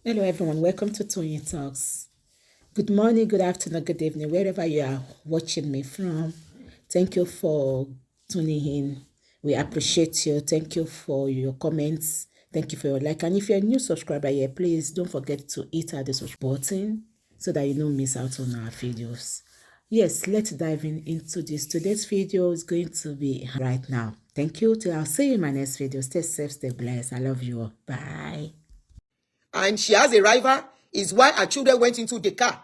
Hello, everyone. Welcome to Tony Talks. Good morning, good afternoon, good evening, wherever you are watching me from. Thank you for tuning in. We appreciate you. Thank you for your comments. Thank you for your like. And if you're a new subscriber here, please don't forget to hit the subscribe button so that you don't miss out on our videos. Yes, let's dive into this. Today's video is going to be right now. Thank you. Till I'll see you in my next video. Stay safe, stay blessed. I love you all. Bye. And she has a rival, is why her children went into the car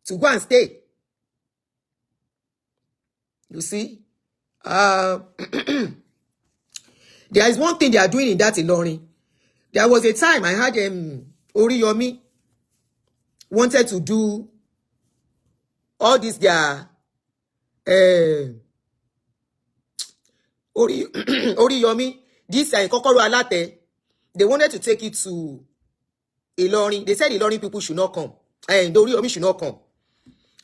to go and stay. You see? There is one thing they are doing in that Ilorin. There was a time I had Oriyomi wanted to do all this their Oriyomi, this Kokoro Alate. They wanted to take it to Ilorin. They said Ilorin people should not come. And Oriyomi should not come.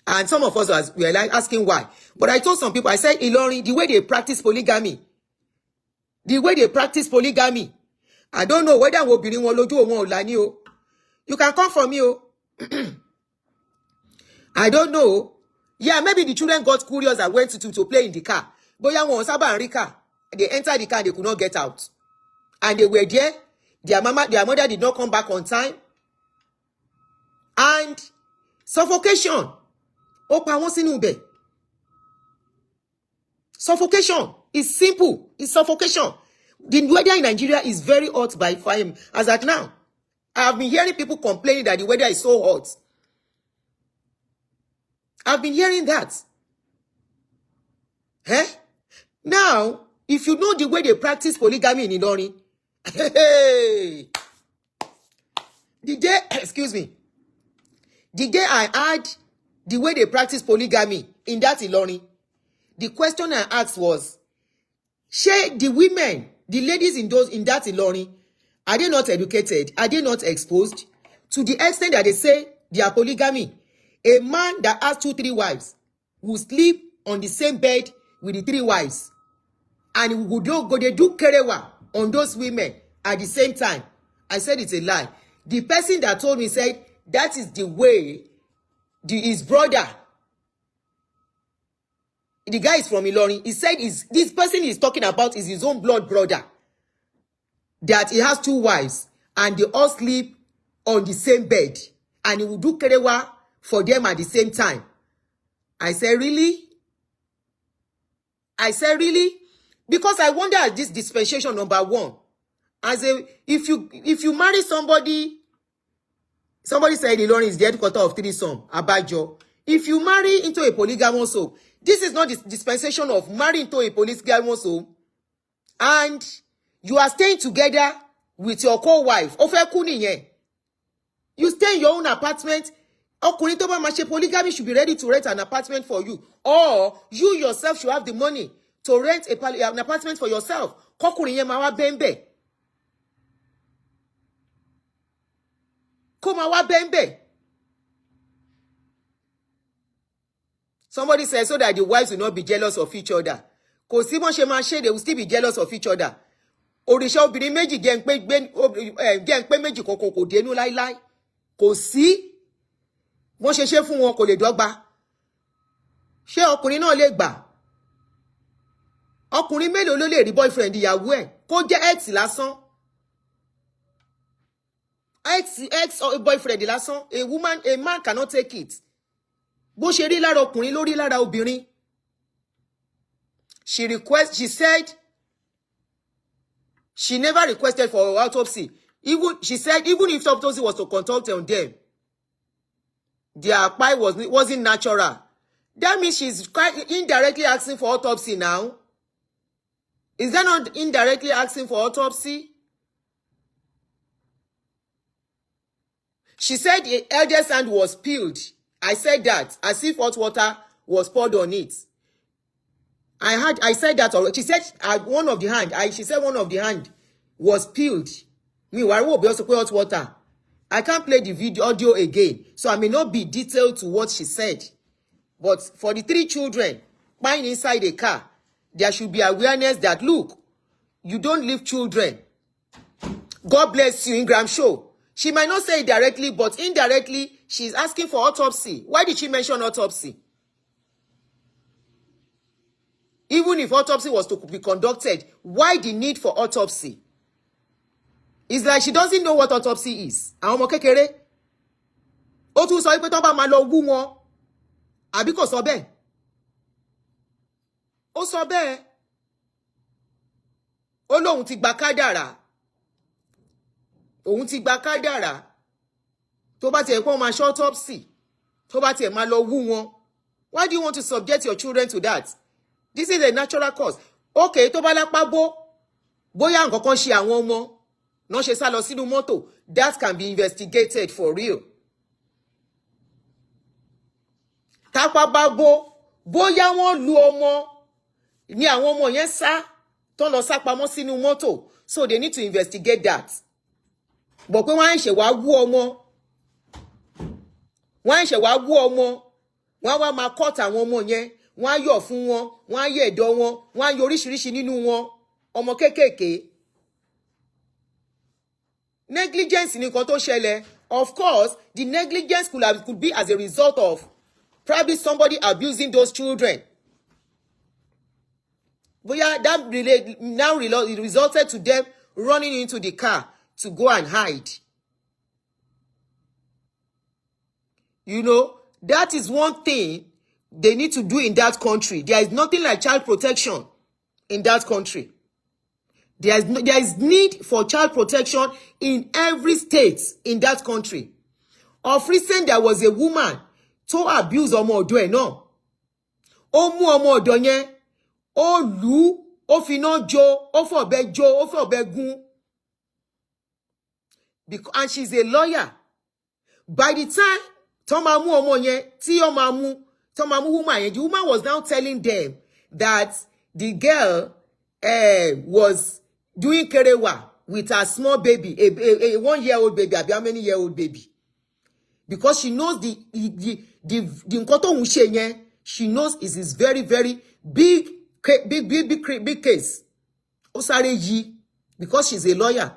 And some of us were like asking why. But I told some people, I said, Ilorin, the way they practice polygamy. I don't know whether we'll be doing one loju or one olani o. You can come for me o. I don't know. Yeah, maybe the children got curious and went to play in the car. But yeah, one Saba and Rika, they entered the car and they could not get out. And they were there. Their mother did not come back on time. And suffocation. Suffocation is simple. It's suffocation. The weather in Nigeria is very hot by fire as at now. I have been hearing people complaining that the weather is so hot. I've been hearing that. Now, if you know the way they practice polygamy in Ilorin, the day, excuse me, the day I heard the way they practice polygamy in that Ilorin, the question I asked was, shey the women, the ladies in that Ilorin, are they not educated? Are they not exposed? To the extent that they say they are polygamy. A man that has 2-3 wives will sleep on the same bed with the 3 wives. And he will do kerewa on those women at the same time. I said it's a lie. The person that told me said that is the way his brother, the guy is from Ilorin, he said this person he's talking about is his own blood brother. That he has 2 wives and they all sleep on the same bed. And he will do kerewa for them at the same time. I said, really? Because I wonder at this dispensation, number 1. If you marry somebody said Ilorin is the headquarter of threesome, Abajo. If you marry into a polygamous home, this is not the dispensation of marrying into a polygamous home, and you are staying together with your co-wife. You stay in your own apartment. Polygamy should be ready to rent an apartment for you. Or you yourself should have the money to rent an apartment for yourself. Somebody says so that the wives will not be jealous of each other. Because they will still be jealous of each other. Òrìṣà obìnrin méjì jẹ́ ń pé méjì kankan kò dénú láíláí. Kò sí. Wọ́n ṣe fún wọn kò lè dọ́gba. Ṣé ọkùnrin náà lè gbà? Ọkùnrin mélòó ló lè rí boyfriend ìyàwó ẹ̀ kó jẹ́ ex lásán? Ex boyfriend lásán. A man cannot take it. Bó ṣe rí lára ọkùnrin ló rí lára obìnrin. She said she never requested for autopsy. She said even if autopsy was to consult on them, their pie wasn't natural. That means she's quite indirectly asking for autopsy now. Is that not indirectly asking for autopsy? She said the eldest hand was peeled. I said that as if hot water was poured on it. I said that already. She said one of the hand was peeled. Meanwhile, will be also put hot water. I can't play the audio again, so I may not be detailed to what she said. But for the 3 children buying inside a car, there should be awareness that, look, you don't leave children. God bless you, Ingram Show. She might not say it directly, but indirectly, she's asking for autopsy. Why did she mention autopsy? Even if autopsy was to be conducted, why the need for autopsy? It's like she doesn't know what autopsy is. Àwọn ọmọ kékeré. Ó tún sọ pé tó bá máa lọ wú wọn. Àbí kò sọ bẹ́ẹ̀? Ó sọ bẹ́ẹ̀. Ó lóun ti gba kádàrá. Òun ti gba kádàrá. Tó bá tiẹ̀ kó máa ṣe autopsy. Tó bá tiẹ̀ máa lọ wú wọn. Why do you want to subject your children to that? This is a natural cause. Okay, tó bá lápá bó. Bóyá nǹkan kan ṣe àwọn ọmọ. No ṣe sá lọ sínú mọ́tò. That can be investigated for real. Tápá bá bó. Bóyá wọ́n lu ọmọ. Ni àwọn ọmọ yẹn sá. Tó lọ sá pamọ́ sínú mọ́tò. So they need to investigate that. But pé wọ́n ṣe wá wú ọmọ. Wọ́n ṣe wá wú ọmọ. Wọ́n wá máa cut àwọn ọmọ yẹn. Wọ́n á yọ̀ fún wọn. Wọ́n á yẹ̀ ẹ̀dọ̀ wọn. Wọ́n á yọ oríṣiríṣi nínú wọn. Ọmọ kéékèèké. Negligence ni nǹkan tó ṣẹlẹ̀. Of course, the negligence could be as a result of probably somebody abusing those children. Bóyá that now resulted to them running into the car to go and hide. You know, that is one thing they need to do in that country. There is nothing like child protection in that country. There is need for child protection in every state in that country. Of recent, there was a woman to abuse ọmọ ọ̀dọ̀ ẹ̀ náà. Ó mú ọmọ ọ̀dọ̀ yẹn, ó lù, ó finá jó, ó fọ̀bẹ jó, ó fọ̀bẹ gún. And she's a lawyer. By the time tó máa mú ọmọ yẹn, tí ó máa mú woman yẹn, the woman was now telling them that the girl was doing kerewa with her small baby, a 1-year-old baby, how many year old baby, because she knows the nǹkan tó ń ṣe yẹn, she knows it is very very big case. Ó sáré yí because she's a lawyer.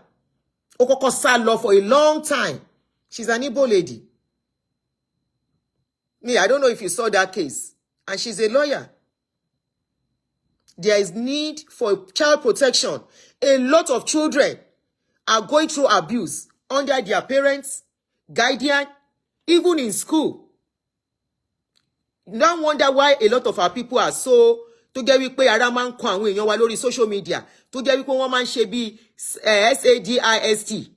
Ó kọ́kọ́ sá lọ for a long time. She's an Igbo lady. Me, I don't know if you saw that case, and she's a lawyer. There is need for child protection. A lot of children are going through abuse under their parents, guardian, even in school. No wonder why a lot of our people are so tó jẹ́ wípé ara máa ń kan àwọn èèyàn wa lórí social media, tó jẹ́ wípé wọ́n máa ń ṣe bí SADIST.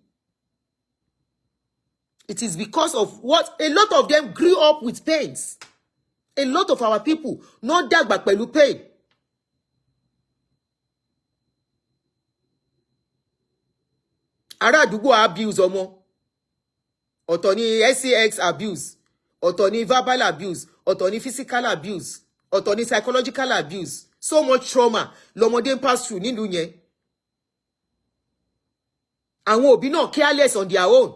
It is because of what a lot of them grew up with pains. A lot of our people not dàgbà pẹ̀lú pain. Ará àdúgbò abuse ọmọ. Ọ̀tọ̀ ni sex abuse. Ọ̀tọ̀ ni verbal abuse. Ọ̀tọ̀ ni physical abuse. Ọ̀tọ̀ ni psychological abuse. So much trauma lọ́mọdé pass through nílùú yẹn. Àwọn òbí náà careless on their own.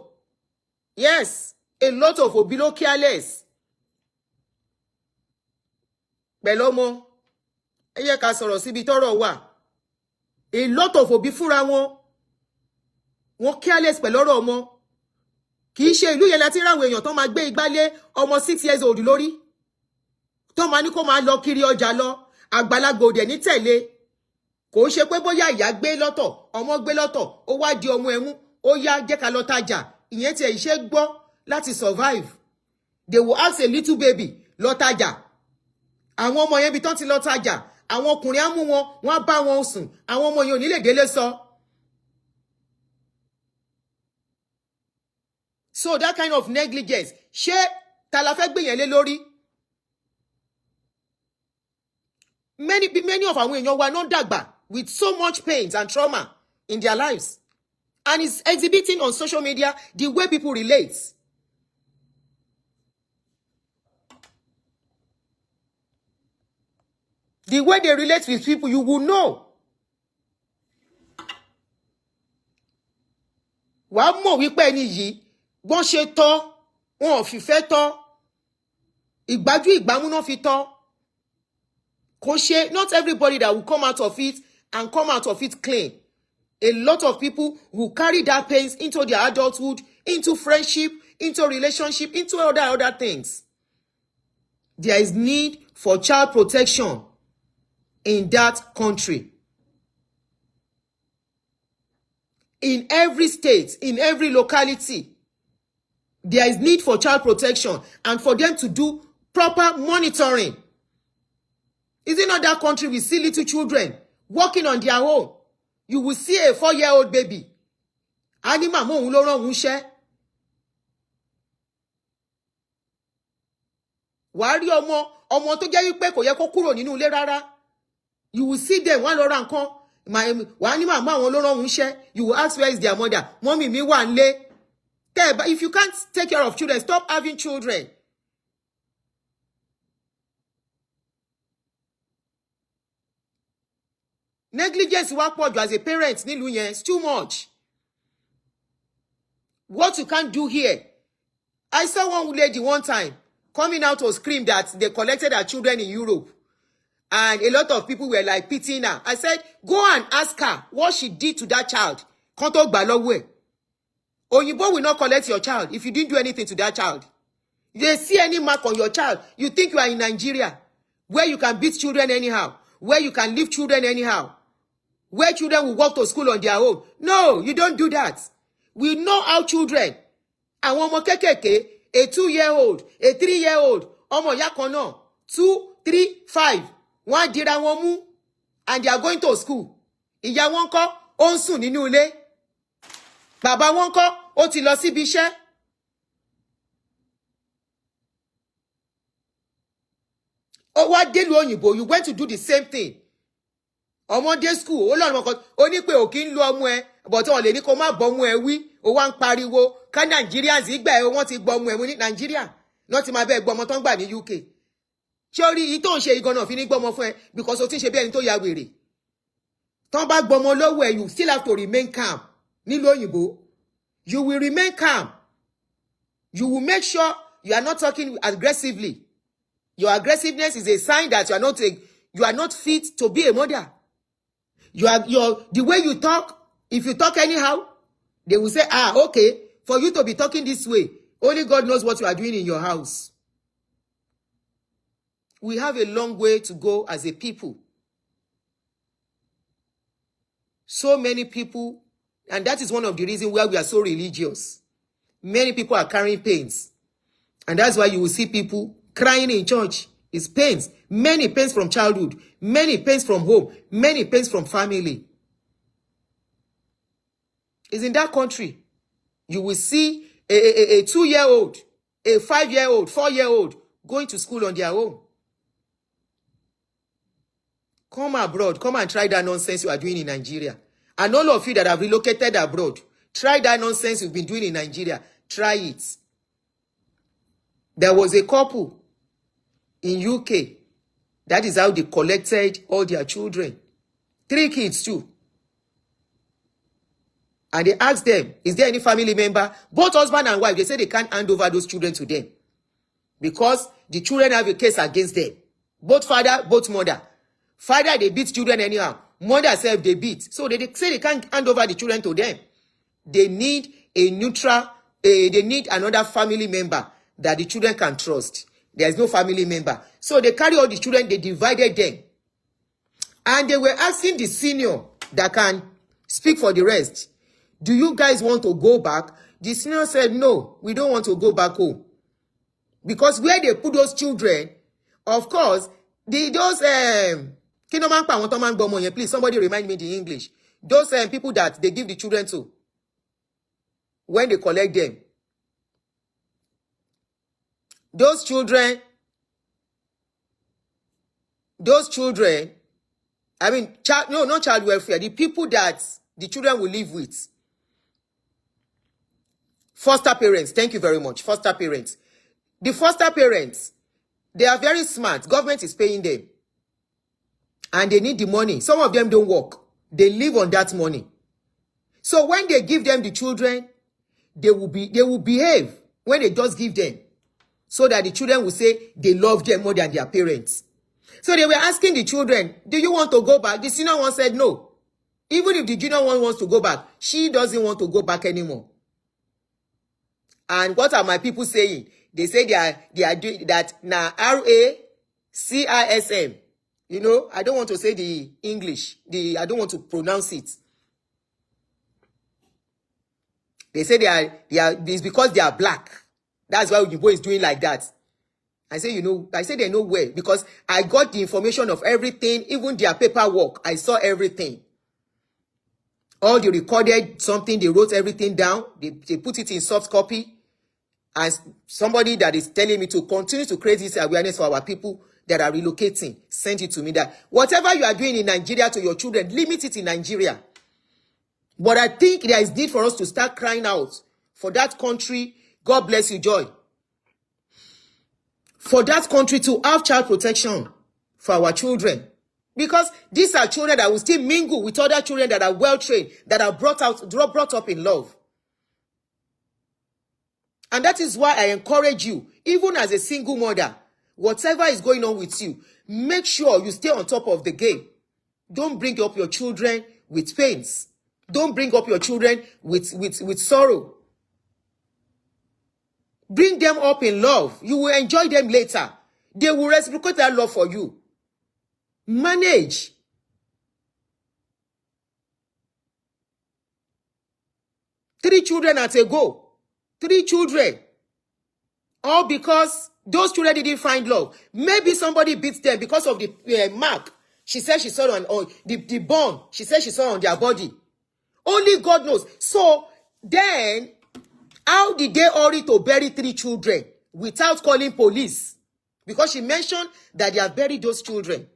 Yes, a lot of òbí ló careless. Pẹ̀lú ọmọ, ẹ yẹ ká sọ̀rọ̀ síbi tọ́rọ̀ wà. A lot of òbí fúnra wọn. Wọ́n careless pẹ̀lú ọ̀rọ̀ ọmọ. Kì í ṣe ìlú yẹn láti ráwọn èèyàn tó máa gbé igbá lé ọmọ 6 years old lórí. Tó máa ní kó máa lọ kiri ọjà lọ. Àgbàlagbà òdẹ̀ ní tẹ̀lé. Kò ṣe pé bóyá ìyá gbé lọ́tọ̀, ọmọ gbé lọ́tọ̀, ó wá di ọmọ ẹ̀mú, ó yá jẹ́ ká lọ tajà. Ìyẹn tí ẹ̀ ṣe gbọ́ láti survive. They will ask a little baby lọ tajà. Àwọn ọmọ yẹn bí tán ti lọ tajà. Àwọn ọkùnrin á mú wọn, wọ́n á bá wọn sùn. Àwọn ọmọ yẹn ò ní lè délé sọ. So that kind of negligence, ṣé ta la fẹ́ gbé yẹn lé lórí? Many of àwọn èèyàn wa náà dàgbà with so much pains and trauma in their lives. And it's exhibiting on social media the way people relate. The way they relate with people, you will know. Wàá mọ̀ wípé ẹni yìí bọ́n ṣe tọ́, wọn ò fìfẹ́ tọ́. Ìgbájú ìgbámú náà fi tọ́. Kò ṣe, not everybody that will come out of it and come out of it clean. A lot of people will carry that pains into their adulthood into friendship, into relationship, into other things. There is need for child protection in that country. In every state, in every locality, there is need for child protection and for them to do proper monitoring. Is it not that country we see little children walking on their own? You will see a 4-year-old baby. Anima mo ló rán ṣẹ́. Wàá rí ọmọ tó jẹ́ wípé kò yẹ kó kúrò nínú ilé rárá. You will see them wọ́n lọ ra nǹkan. Wàá ní màmá àwọn ló rán ṣẹ́. You will ask where is their mother. Mommy mi wà nílé. If you can't take care of children, stop having children. Negligence wá pọ̀ jù as a parent nílùú yẹn. It's too much. What you can't do here. I saw one lady one time coming out to scream that they collected her children in Europe. And a lot of people were like pitying her. I said, go and ask her what she did to that child. Kan tó gbà lọ́wọ́ ẹ̀. Oyinbo will not collect your child if you didn't do anything to that child. They see any mark on your child, you think you are in Nigeria, where you can beat children anyhow, where you can leave children anyhow, where children will walk to school on their own. No, you don't do that. We know how children, àwọn ọmọ kékèké, a 2-year-old, a 3-year-old, ọmọ ìyá kan náà, 2, 3, 5, wọ́n dira wọn mú, and they are going to school. Ìyá wọn kọ́, ó ń sùn nínú ilé. Bàbá wọn kọ́, ó ti lọ síbi iṣẹ́. Ó wá délùú òyìnbó, you went to do the same thing. Ọmọdé school, ó lọ́nà kan, ó ní pé ò kí ń lo ọmọ ẹ, but wọ́n lè ní kó má bọ́mú ẹ wí, ó wá ń pariwo, ká Nigerians ìgbà ẹ wọ́n ti gbọ́mú ẹ mú ní Nigeria, náà ti máa bẹ́ẹ̀ gbọ́mọ tán gbà ní UK. Ṣé orí yìí tó ń ṣe igan náà fi ní gbọ́mọ fún ẹ, because o ti ń ṣe bí ẹni tó ya wèrè. Tán bá gbọ́mọ lọ́wọ́ ẹ, you still have to remain calm. Nílùú òyìnbó, you will remain calm. You will make sure you are not talking aggressively. Your aggressiveness is a sign that you are not fit to be a mother. The way you talk, if you talk anyhow, they will say, okay, for you to be talking this way, only God knows what you are doing in your house. We have a long way to go as a people. So many people, and that is one of the reasons why we are so religious. Many people are carrying pains. And that's why you will see people crying in church. It's pains. Many pains from childhood. Many pains from home. Many pains from family. It's in that country. You will see a 2-year-old, a 5-year-old, 4-year-old going to school on their own. Come abroad. Come and try that nonsense you are doing in Nigeria. And all of you that have relocated abroad, try that nonsense you've been doing in Nigeria. Try it. There was a couple in UK. That is how they collected all their children. 3 kids too. And they asked them, is there any family member? Both husband and wife, they say they can't hand over those children to them. Because the children have a case against them. Both father, both mother. Father, they beat children anyhow. Mother self, they beat. So they say they can't hand over the children to them. They need a neutral, they need another family member that the children can trust. There is no family member. So they carry all the children, they divided them. And they were asking the senior that can speak for the rest, do you guys want to go back? The senior said, no, we don't want to go back home. Because where they put those children, of course, please, somebody remind me the English. Those people that they give the children to, when they collect them, those children, I mean, not child welfare, the people that the children will live with. Foster parents, thank you very much. Foster parents. The foster parents, they are very smart. Government is paying them. And they need the money. Some of them don't work. They live on that money. So when they give them the children, they will behave when they just give them. So that the children will say they love them more than their parents. So they were asking the children, do you want to go back? The senior one said no. Even if the junior one wants to go back, she doesn't want to go back anymore. And what are my people saying? They say they are doing that now. RACISM. You know, I don't want to say the English. I don't want to pronounce it. They say they are. It's because they are black. That's why Uyibo is doing like that. I say, I say they know where, because I got the information of everything, even their paperwork. I saw everything. All they recorded something, they wrote everything down. They put it in soft copy. And somebody that is telling me to continue to create this awareness for our people that are relocating, send it to me that whatever you are doing in Nigeria to your children, limit it in Nigeria. But I think there is need for us to start crying out for that country. God bless you, Joy. For that country to have child protection for our children. Because these are children that will still mingle with other children that are well-trained, that are brought up in love. And that is why I encourage you, even as a single mother, whatever is going on with you, make sure you stay on top of the game. Don't bring up your children with pains. Don't bring up your children with sorrow. Bring them up in love. You will enjoy them later. They will reciprocate that love for you. Manage. Three children at a go. 3 children. All because those children didn't find love. Maybe somebody beats them because of the mark. She said she saw on the bone. She said she saw on their body. Only God knows. So then, how did they hurry to bury 3 children without calling police? Because she mentioned that they have buried those children.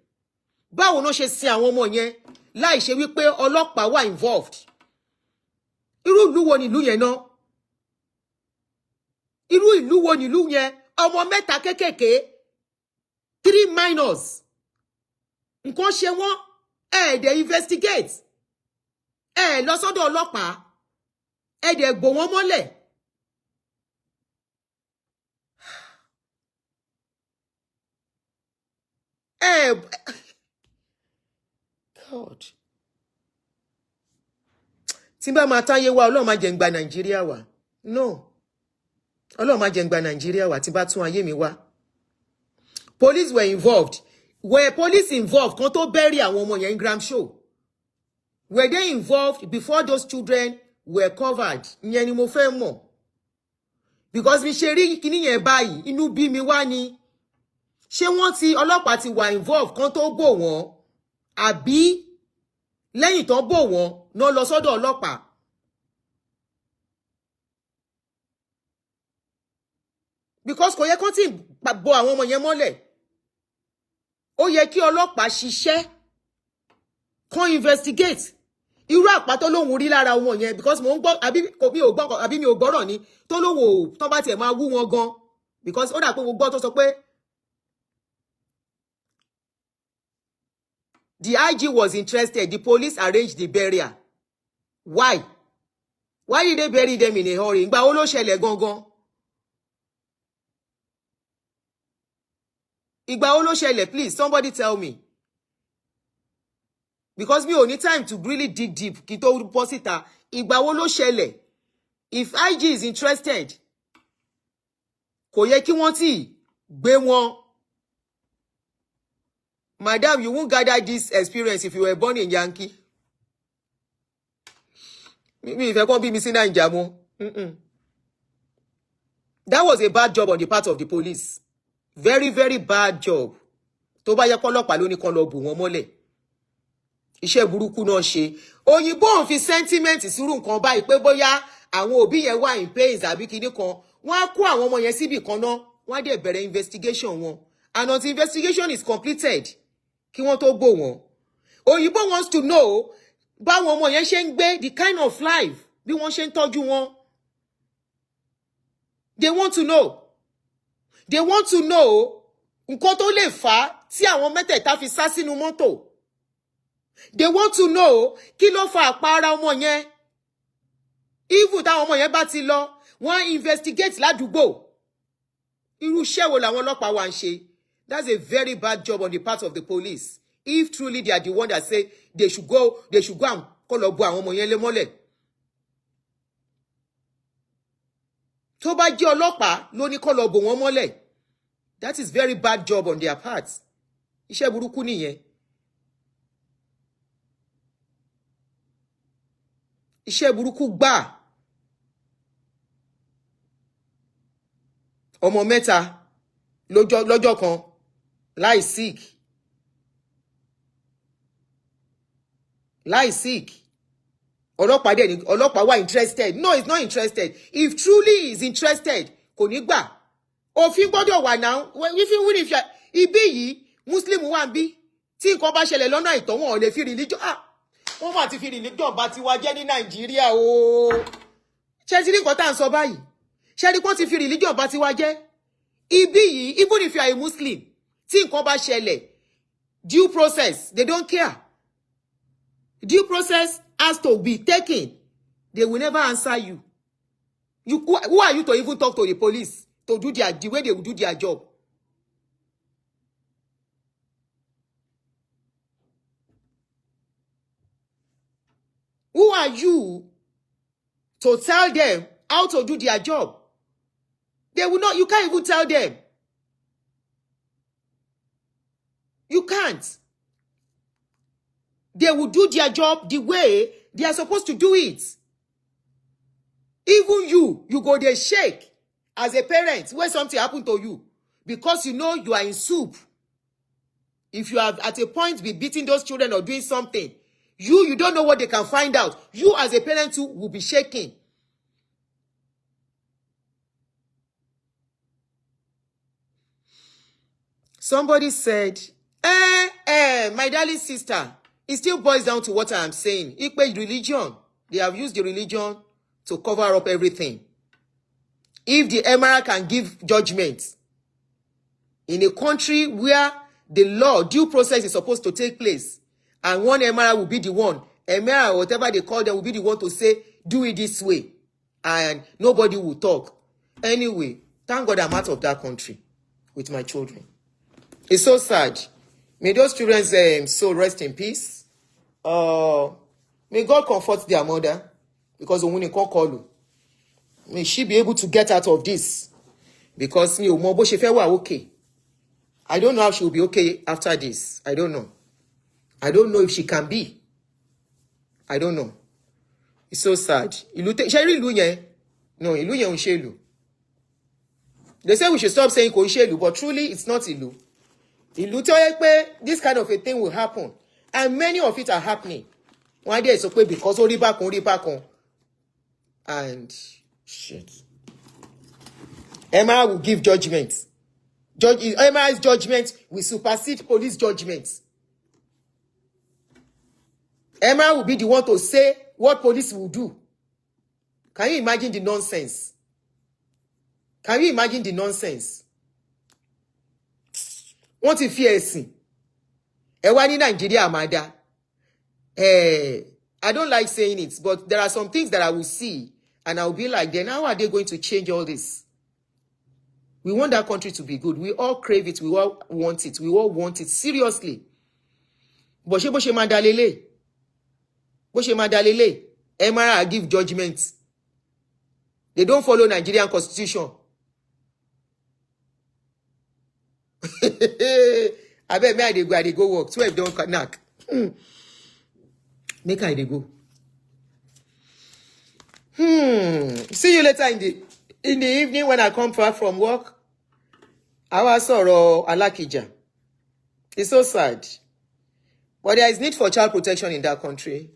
Báwo no ṣe sin àwọn ọmọ yẹn láì ṣe wípé ọlọ́pàá wà involved. Irú ìlú wo ni ìlú yẹn náà? Irú ìlú wo ni ìlú yẹn? Ọmọ mẹ́ta kékèké, 3 minors. Nǹkan ṣe wọ́n, they investigate. Lọ sọ́dọ̀ ọlọ́pàá. Dẹ̀ gbò wọ́n mọ́lẹ̀. God. Tí bá máa táyé wá, Ọlọ́run má jẹ́ n gba Nàìjíríà wá. No. Ọlọ́run má jẹ́ n gba Nàìjíríà wá tí bá tún ayé mi wá. Police were involved. Were police involved kan tó bury àwọn ọmọ yẹn in Gram Show? Were they involved before those children were covered? Ìyẹn ni mo fẹ́ mọ̀. Because mi ṣe rí kíní yẹn báyìí, inú bí mi wá ni. Ṣé wọ́n ti ọlọ́pàá ti wà involved kan tó bò wọ́n? Àbí lẹ́yìn tó bò wọ́n náà lọ sọ́dọ̀ ọlọ́pàá? Because kò yẹ kán tí bo àwọn ọmọ yẹn mọ́lẹ̀. Ó yẹ kí ọlọ́pàá ṣiṣẹ́ kán investigate. Irú àpá tó lóhun rí lára ọmọ yẹn, because mo ń gbọ́ àbí mi ò gbọ́rọ̀ ni tó lóhun tó bá tiẹ̀ máa wú wọn gan. Because ó dà pé mo gbọ́ tó sọ pé the IG was interested. The police arranged the burial. Why? Why did they bury them in a hurry? Ìgbà wo ló ṣẹlẹ̀ gangan? Ìgbà wo ló ṣẹlẹ̀? Please, somebody tell me. Because we only time to really dig deep. Kí tó bọ́ síta. Ìgbà wo ló ṣẹlẹ̀? If IG is interested, kò yẹ kí wọ́n tí gbé wọn. Madam, you won't gather this experience if you were born in Yankee. Mi ìfẹ́ kọ́ bí mi sí Naija mọ́. That was a bad job on the part of the police. Very, very bad job. Tó bá yẹ kọ́lọ́pàá ló ní kan lọ bù wọ́n mọ́lẹ̀. Iṣẹ́ burúkú náà ṣe. Òyìnbó ń fi sentiment sírú nǹkan báyìí pé bóyá àwọn òbí yẹn wà in pains àbí kinní kan. Wọ́n á kó àwọn ọmọ yẹn síbì kan náà. Wọ́n á dẹ̀ bẹ̀rẹ̀ investigation wọn. And until investigation is completed, kí wọ́n tó bò wọ́n. Òyìnbó wants to know báwọn ọmọ yẹn ṣe ń gbé, the kind of life, bí wọ́n ṣe ń tọ́jú wọn. They want to know. They want to know nǹkan tó lè fà á tí àwọn mẹ́tẹ̀ẹ̀ta fi sá sínú mọ́tò. They want to know kí ló fa àpá ara ọmọ yẹn. Even táwọn ọmọ yẹn bá ti lọ, wọ́n investigate ládùúgbò. Irú iṣẹ́ wo làwọn ọlọ́pàá wá ń ṣe? That's a very bad job on the part of the police. If truly they are the one that say they should go and kó lọ bò àwọn ọmọ yẹn lé mọ́lẹ̀. Tó bá jẹ́ ọlọ́pàá ló ní kó lọ bò wọ́n mọ́lẹ̀. That is very bad job on their part. Iṣẹ́ burúkú nìyẹn. Iṣẹ́ burúkú gbà. Ọmọ mẹ́ta lọ́jọ́ kan láì sick. Ọlọ́pàá wà interested. No, he's not interested. If truly he is interested, kò ní gbà. Òfin gbọ́dọ̀ wà now. If ibi yìí Muslim wà ń bí. Tí nǹkan bá ṣẹlẹ̀ lọ́nà àìtọ́ wọn ò lè fi religion. Wọ́n máa ti fi religion bá ti wá jẹ́ ní Nàìjíríà o. Ṣé ti rí nǹkan tá à ń sọ báyìí? Ṣé rí kó ti fi religion bá ti wá jẹ́? Ibi yìí, even if you are a Muslim, tí nǹkan bá ṣẹlẹ̀, due process, they don't care. Due process has to be taken. They will never answer you. Who are you to even talk to the police to do the way they will do their job? Who are you to tell them how to do their job? They will not, you can't even tell them. You can't. They will do their job the way they are supposed to do it. Even you go there shake as a parent when something happened to you because you know you are in soup. If you have at a point be beating those children or doing something, you don't know what they can find out. You as a parent too will be shaking. Somebody said, my darling sister, it still boils down to what I am saying. Equate religion. They have used the religion to cover up everything. If the Emperor can give judgment in a country where the law, due process is supposed to take place, and one Emperor will be the one, Emperor or whatever they call them will be the one to say, do it this way, and nobody will talk. Anyway, thank God I'm out of that country with my children. It's so sad. May those children's soul rest in peace. May God comfort their mother, because Omuni can't call you. May she be able to get out of this, because me Omo bo she fe wa okay. I don't know how she will be okay after this. I don't know. I don't know if she can be. I don't know. It's so sad. No, ìlú yẹn ò ṣe ìlú. They say we should stop saying kò ṣe ìlú, but truly it's not ìlú. Ìlú tó yẹ pé this kind of a thing will happen, and many of it are happening. One day it's okay because orí bákan, and shit. Emma will give judgment. Emma's judgment will supersede police judgments. Emma will be the one to say what police will do. Can you imagine the nonsense? Can you imagine the nonsense? Wọ́n ti fi ẹ̀sìn. Ẹ wá ní Nigeria àmàdá. I don't like saying it, but there are some things that I will see, and I will be like, then how are they going to change all this? We want that country to be good. We all crave it. We all want it. We all want it seriously. Bó ṣe máa dá lélẹ̀. Bó ṣe máa dá lélẹ̀. Emara give judgment. They don't follow Nigerian constitution. I bet me I dey go work. 12 don't knack. Make I dey go. See you later in the evening when I come back from work. I was sọ̀rọ̀ Alákìjà. It's so sad. But there is need for child protection in that country.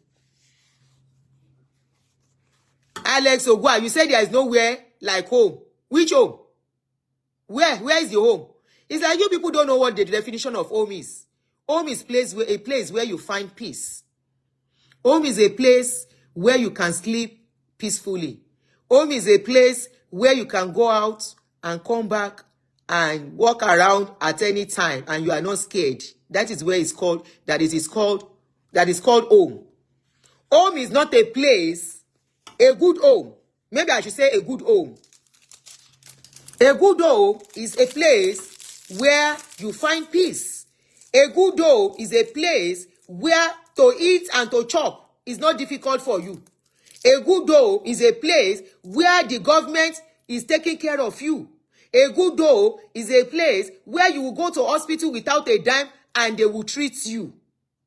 Alex Ogua, you said there is nowhere like home. Which home? Where is the home? It's like you people don't know what the definition of home is. Home is a place where you find peace. Home is a place where you can sleep peacefully. Home is a place where you can go out and come back and walk around at any time and you are not scared. That is where it's called, that is called home. Home is not a place, a good home. Maybe I should say a good home. A good home is a place where you find peace. A good home is a place where to eat and to chop is not difficult for you. A good home is a place where the government is taking care of you. A good home is a place where you will go to hospital without a dime and they will treat you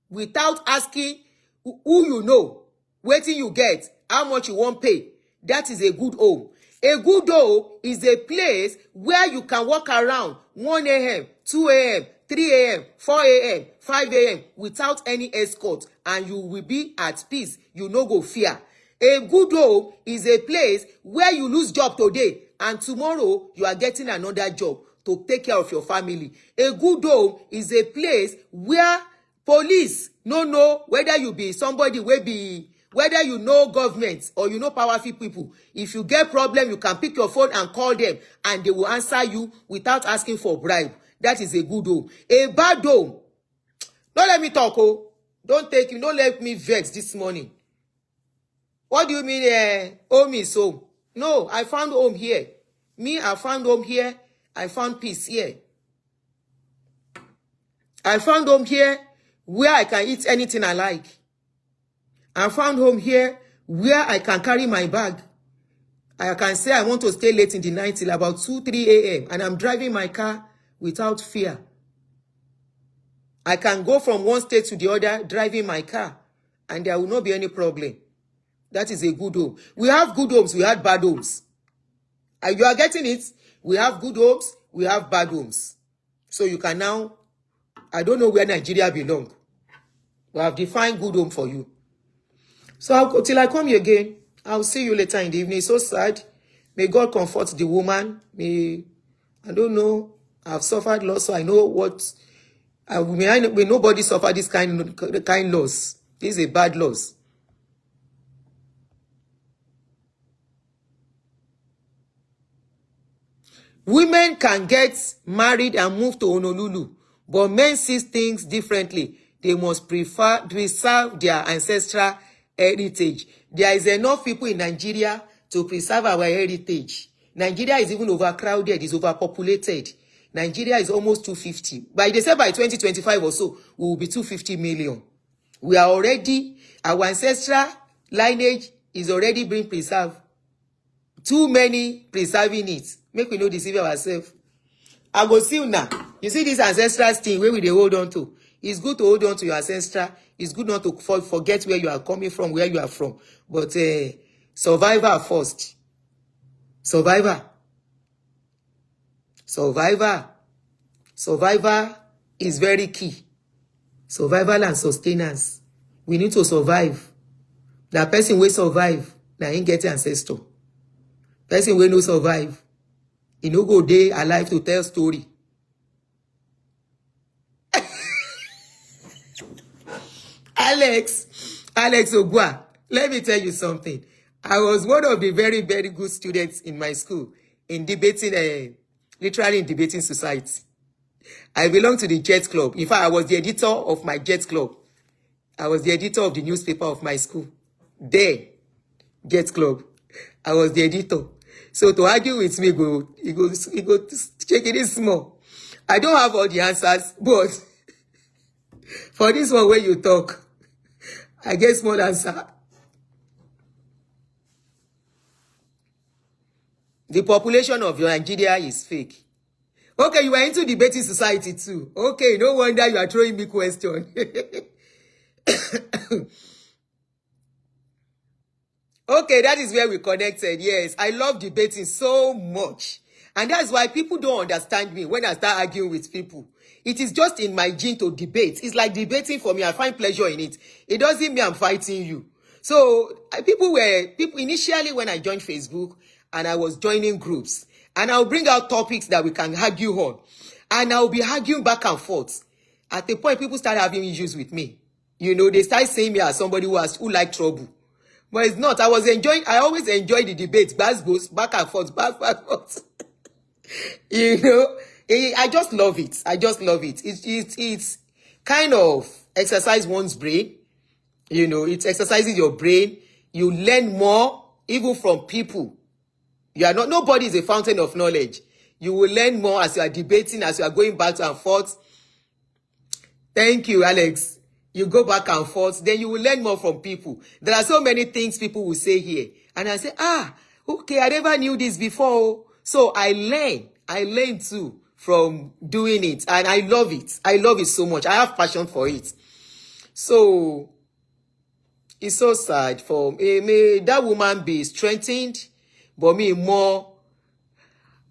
without asking who you know, wetin you get, how much you wan pay. That is a good home. A good home is a place where you can walk around 1 a.m., 2 a.m., 3 a.m., 4 a.m., 5 a.m. without any escort, and you will be at peace. You no go fear. A good home is a place where you lose job today and tomorrow you are getting another job to take care of your family. A good home is a place where police no know whether you be somebody wey be, whether you know government or you know powerful people. If you get problem, you can pick your phone and call them and they will answer you without asking for bribe. That is a good home. A bad home, don't let me talk, oh. Don't let me vex this morning. What do you mean home is home? No, I found home here. I found home here. I found peace here. I found home here where I can eat anything I like. I found home here where I can carry my bag. I can say I want to stay late in the night till about 2, 3 a.m. and I'm driving my car without fear. I can go from one state to the other driving my car and there will not be any problem. That is a good home. We have good homes, we have bad homes. And you are getting it? We have good homes, we have bad homes. So you can now, I don't know where Nigeria belongs. We have defined good home for you. So till I come here again, I'll see you later in the evening. It's so sad. May God comfort the woman. I don't know. I've suffered loss, so I know what. May nobody suffer this kind loss. This is a bad loss. Women can get married and move to Honolulu, but men see things differently. They must preserve their ancestral heritage. There is enough people in Nigeria to preserve our heritage. Nigeria is even overcrowded, is overpopulated. Nigeria is almost 250. They say by 2025 or so, we will be 250 million. We are already, our ancestral lineage is already being preserved. Too many preserving it. Make we no deceive ourselves. I go see you now. You see this ancestral thing where we dey hold on to. It's good to hold on to your ancestral. It's good not to forget where you are coming from, where you are from. But survivor first. Survivor. Survivor is very key. Survival and sustenance. We need to survive. The person will survive. Now he get ancestor. Person will no survive. He no go dey alive to tell story. Alex Ogua, let me tell you something. I was one of the very, very good students in my school in debating, literally in debating society. I belong to the Jet Club. In fact, I was the editor of my Jet Club. I was the editor of the newspaper of my school. There, Jet Club. I was the editor. So to argue with me, he go check it small. I don't have all the answers, but for this one where you talk, I get small answer. The population of Nigeria is fake. Okay, you are into debating society too. Okay, no wonder you are throwing me question. Okay, that is where we connected. Yes, I love debating so much. And that's why people don't understand me when I start arguing with people. It is just in my gene to debate. It's like debating for me. I find pleasure in it. It doesn't mean I'm fighting you. So people initially when I joined Facebook and I was joining groups and I'll bring out topics that we can argue on. And I'll be arguing back and forth. At the point, people start having issues with me. You know, they start saying me as somebody who like trouble. But it's not. I always enjoy the debate. Back and forth, back and forth. You know, I just love it. It's kind of exercise one's brain. You know, it exercises your brain. You learn more, even from people. Nobody is a fountain of knowledge. You will learn more as you are debating, as you are going back and forth. Thank you, Alex. You go back and forth, then you will learn more from people. There are so many things people will say here. And I say, okay, I never knew this before. So I learned too from doing it, and I love it. I love it so much. I have passion for it. So it's so sad for may that woman be strengthened, but me more.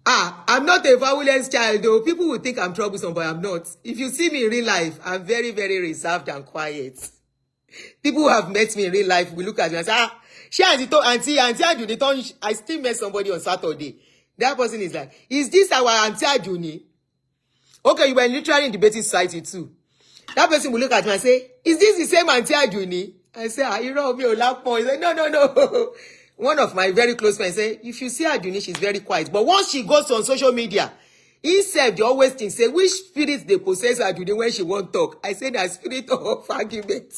I'm not a violent child though. People will think I'm troublesome, but I'm not. If you see me in real life, I'm very, very reserved and quiet. People who have met me in real life will look at me and say, she Aunty Adunni, I still met somebody on Saturday. That person is like, is this our Aunty Adunni? Okay, you were literally in debating society too. That person will look at me and say, is this the same Aunty Adunni? I say, you know me, Olapo. He say, no. One of my very close friends say, if you see Adunni, she's very quiet. But once she goes on social media, he said, they always think, say, which spirit they possess Adunni when she won't talk? I say, that spirit of argument.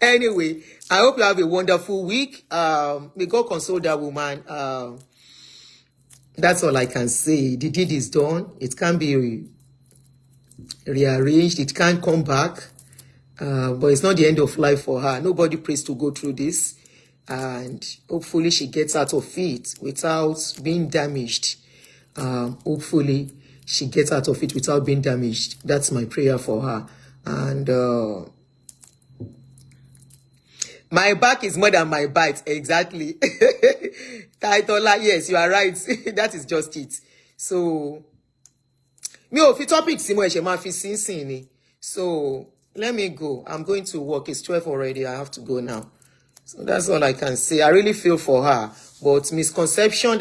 Anyway, I hope you have a wonderful week. May God console that woman. That's all I can say. The deed is done. It can't be rearranged. It can't come back. But it's not the end of life for her. Nobody prays to go through this. And hopefully she gets out of it without being damaged. Hopefully she gets out of it without being damaged. That's my prayer for her. And my back is more than my bite. Exactly. Taitola, yes, you are right. That is just it. So, me ò fi topic sí mo ẹ ṣe máa fi sínsìn ni. So, let me go. I'm going to work. It's 12 already. I have to go now. So that's all I can say. I really feel for her. But that misconception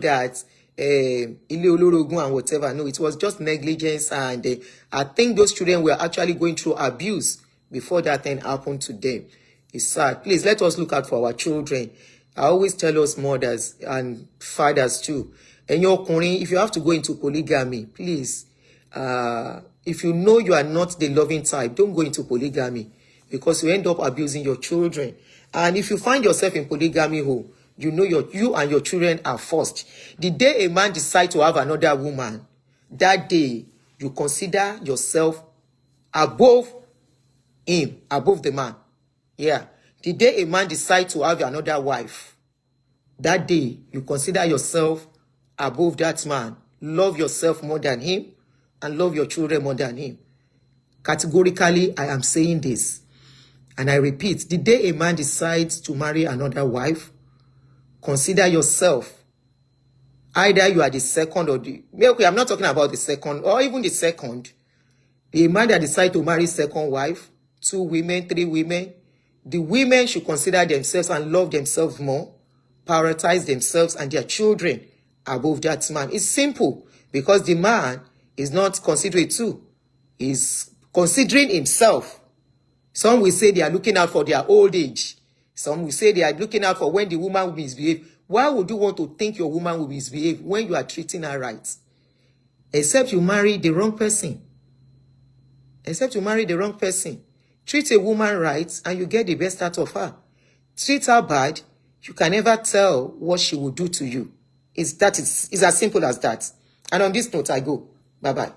that Ile Olorogun and whatever, no, it was just negligence. And I think those children were actually going through abuse before that thing happened to them. It's sad. Please, let us look out for our children. I always tell us mothers and fathers too. And if you have to go into polygamy, please, if you know you are not the loving type, don't go into polygamy because you end up abusing your children. And if you find yourself in polygamy, you know you and your children are first. The day a man decides to have another woman, that day you consider yourself above him, above the man. Yeah. The day a man decides to have another wife, that day you consider yourself above that man. Love yourself more than him and love your children more than him. Categorically, I am saying this. And I repeat, the day a man decides to marry another wife, consider yourself. Either you are the second or the... Okay, I'm not talking about the second or even the second. The man that decides to marry second wife, 2 women, 3 women, the women should consider themselves and love themselves more, prioritize themselves and their children above that man. It's simple because the man is not considerate too. He's considering himself. Some will say they are looking out for their old age. Some will say they are looking out for when the woman will misbehave. Why would you want to think your woman will misbehave when you are treating her right? Except you marry the wrong person. Except you marry the wrong person. Treat a woman right and you get the best out of her. Treat her bad, you can never tell what she will do to you. It's as simple as that. And on this note, I go. Bye-bye.